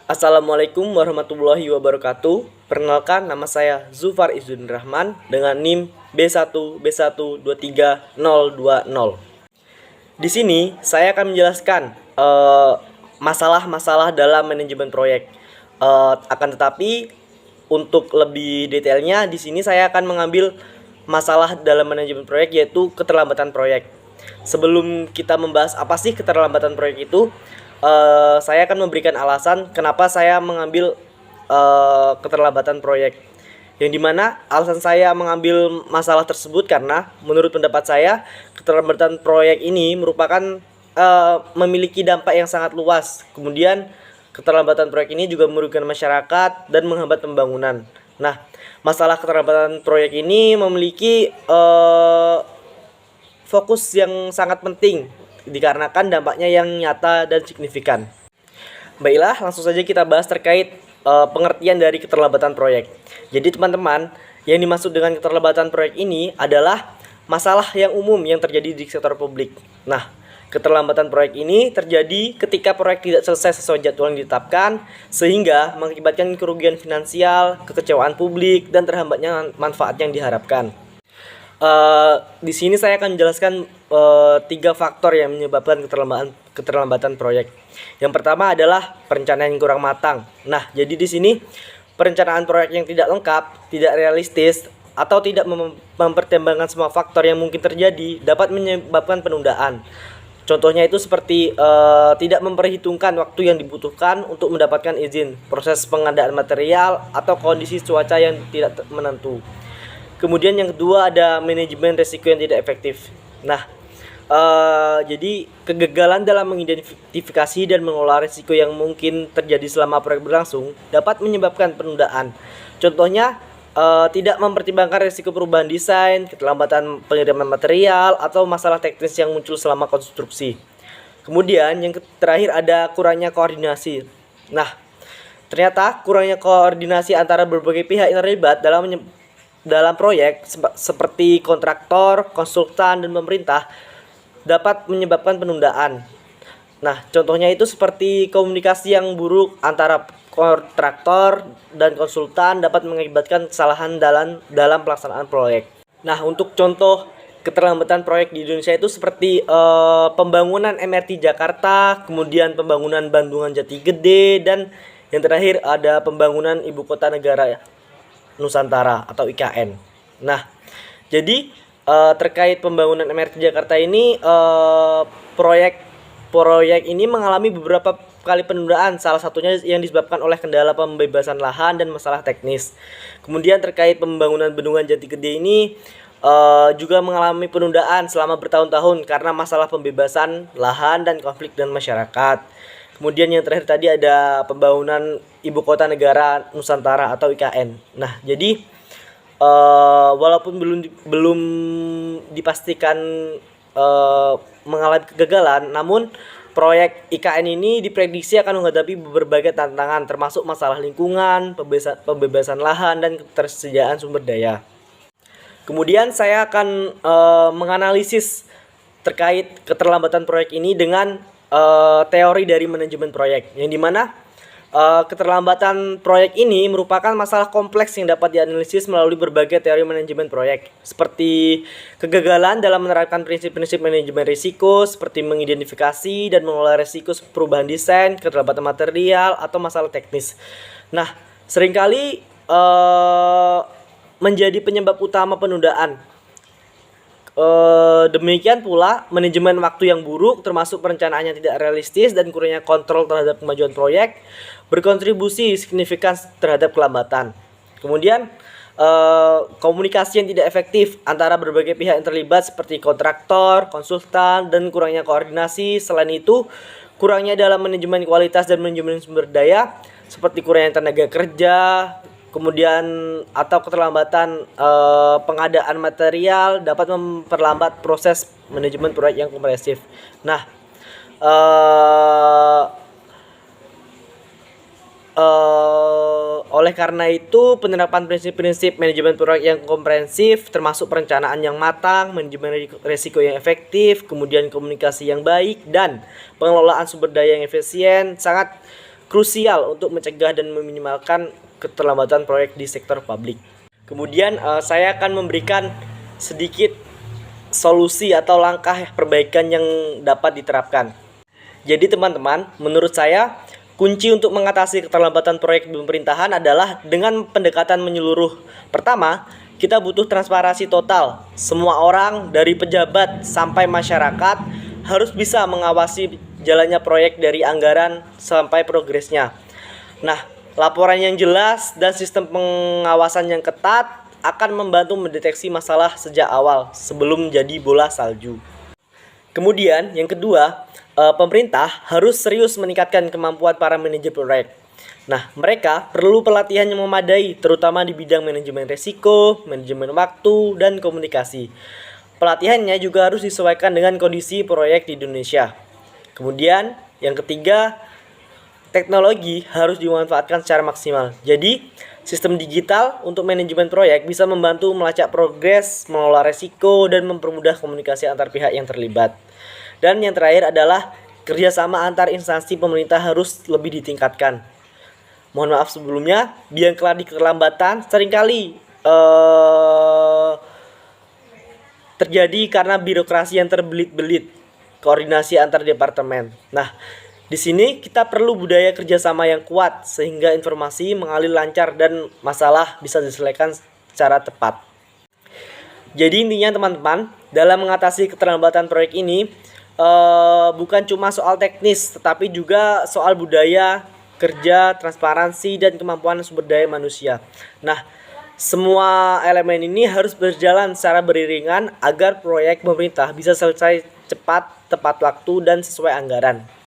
Assalamualaikum warahmatullahi wabarakatuh. Perkenalkan, nama saya Zufar Izzuddin Rahman dengan NIM B1B123020. Di sini saya akan menjelaskan masalah-masalah dalam manajemen proyek. Akan tetapi untuk lebih detailnya di sini saya akan mengambil masalah dalam manajemen proyek, yaitu keterlambatan proyek. Sebelum kita membahas apa sih keterlambatan proyek itu, saya akan memberikan alasan kenapa saya mengambil keterlambatan proyek. Yang dimana alasan saya mengambil masalah tersebut karena menurut pendapat saya keterlambatan proyek ini merupakan memiliki dampak yang sangat luas. Kemudian keterlambatan proyek ini juga merugikan masyarakat dan menghambat pembangunan. Nah, masalah keterlambatan proyek ini memiliki fokus yang sangat penting dikarenakan dampaknya yang nyata dan signifikan. Baiklah, langsung saja kita bahas terkait pengertian dari keterlambatan proyek. Jadi teman-teman, yang dimaksud dengan keterlambatan proyek ini adalah masalah yang umum yang terjadi di sektor publik. Nah, keterlambatan proyek ini terjadi ketika proyek tidak selesai sesuai jadwal yang ditetapkan, sehingga mengakibatkan kerugian finansial, kekecewaan publik, dan terhambatnya manfaat yang diharapkan. Di sini saya akan menjelaskan 3 faktor yang menyebabkan keterlambatan proyek. Yang pertama adalah perencanaan yang kurang matang. Nah, jadi di sini perencanaan proyek yang tidak lengkap, tidak realistis, atau tidak mempertimbangkan semua faktor yang mungkin terjadi dapat menyebabkan penundaan. Contohnya itu seperti tidak memperhitungkan waktu yang dibutuhkan untuk mendapatkan izin, proses pengadaan material, atau kondisi cuaca yang tidak menentu. Kemudian yang kedua ada manajemen risiko yang tidak efektif. Nah, jadi kegagalan dalam mengidentifikasi dan mengelola risiko yang mungkin terjadi selama proyek berlangsung dapat menyebabkan penundaan. Contohnya tidak mempertimbangkan risiko perubahan desain, keterlambatan pengiriman material, atau masalah teknis yang muncul selama konstruksi. Kemudian yang terakhir ada kurangnya koordinasi. Nah, ternyata kurangnya koordinasi antara berbagai pihak yang terlibat dalam proyek seperti kontraktor, konsultan, dan pemerintah dapat menyebabkan penundaan. Nah, contohnya itu seperti komunikasi yang buruk antara kontraktor dan konsultan dapat mengakibatkan kesalahan dalam pelaksanaan proyek. Nah, untuk contoh keterlambatan proyek di Indonesia itu seperti pembangunan MRT Jakarta, kemudian pembangunan Bandungan Jati Gede, dan yang terakhir ada pembangunan Ibu Kota Negara Nusantara atau IKN. Nah, jadi terkait pembangunan MRT Jakarta ini, proyek ini mengalami beberapa kali penundaan, salah satunya yang disebabkan oleh kendala pembebasan lahan dan masalah teknis. Kemudian terkait pembangunan Bendungan Jati Gede ini juga mengalami penundaan selama bertahun-tahun karena masalah pembebasan lahan dan konflik dengan masyarakat. Kemudian yang terakhir tadi ada pembangunan Ibu Kota Negara Nusantara atau IKN. Nah, jadi walaupun belum dipastikan mengalami kegagalan, namun proyek IKN ini diprediksi akan menghadapi berbagai tantangan termasuk masalah lingkungan, pembebasan lahan, dan ketersediaan sumber daya. Kemudian saya akan menganalisis terkait keterlambatan proyek ini dengan teori dari manajemen proyek, yang dimana keterlambatan proyek ini merupakan masalah kompleks yang dapat dianalisis melalui berbagai teori manajemen proyek, seperti kegagalan dalam menerapkan prinsip-prinsip manajemen risiko, seperti mengidentifikasi dan mengelola risiko perubahan desain, keterlambatan material, atau masalah teknis. Nah, seringkali menjadi penyebab utama penundaan. Demikian pula manajemen waktu yang buruk, termasuk perencanaan yang tidak realistis dan kurangnya kontrol terhadap kemajuan proyek, berkontribusi signifikan terhadap kelambatan. Kemudian komunikasi yang tidak efektif antara berbagai pihak yang terlibat seperti kontraktor, konsultan, dan kurangnya koordinasi. Selain itu, kurangnya dalam manajemen kualitas dan manajemen sumber daya seperti kurangnya tenaga kerja, kemudian atau keterlambatan pengadaan material dapat memperlambat proses manajemen proyek yang komprehensif. Nah, oleh karena itu penerapan prinsip-prinsip manajemen proyek yang komprehensif termasuk perencanaan yang matang, manajemen risiko yang efektif, kemudian komunikasi yang baik, dan pengelolaan sumber daya yang efisien sangat krusial untuk mencegah dan meminimalkan keterlambatan proyek di sektor publik. Kemudian saya akan memberikan sedikit solusi atau langkah perbaikan yang dapat diterapkan. Jadi teman-teman, menurut saya kunci untuk mengatasi keterlambatan proyek pemerintahan adalah dengan pendekatan menyeluruh. Pertama, kita butuh transparansi total. Semua orang dari pejabat sampai masyarakat harus bisa mengawasi jalannya proyek dari anggaran sampai progresnya. Nah, laporan yang jelas dan sistem pengawasan yang ketat akan membantu mendeteksi masalah sejak awal sebelum jadi bola salju. Kemudian yang kedua, pemerintah harus serius meningkatkan kemampuan para manajer proyek. Nah, mereka perlu pelatihan yang memadai, terutama di bidang manajemen risiko, manajemen waktu, dan komunikasi. Pelatihannya juga harus disesuaikan dengan kondisi proyek di Indonesia. Kemudian, yang ketiga, teknologi harus dimanfaatkan secara maksimal. Jadi, sistem digital untuk manajemen proyek bisa membantu melacak progres, mengelola risiko, dan mempermudah komunikasi antar pihak yang terlibat. Dan yang terakhir adalah kerjasama antar instansi pemerintah harus lebih ditingkatkan. Mohon maaf sebelumnya, biang keladi keterlambatan seringkali terjadi karena birokrasi yang terbelit-belit, koordinasi antar departemen. Nah, di sini kita perlu budaya kerjasama yang kuat sehingga informasi mengalir lancar dan masalah bisa diselesaikan secara tepat. Jadi intinya teman-teman, dalam mengatasi keterlambatan proyek ini bukan cuma soal teknis, tetapi juga soal budaya kerja, transparansi, dan kemampuan sumber daya manusia. Nah, semua elemen ini harus berjalan secara beriringan agar proyek pemerintah bisa selesai cepat, tepat waktu, dan sesuai anggaran.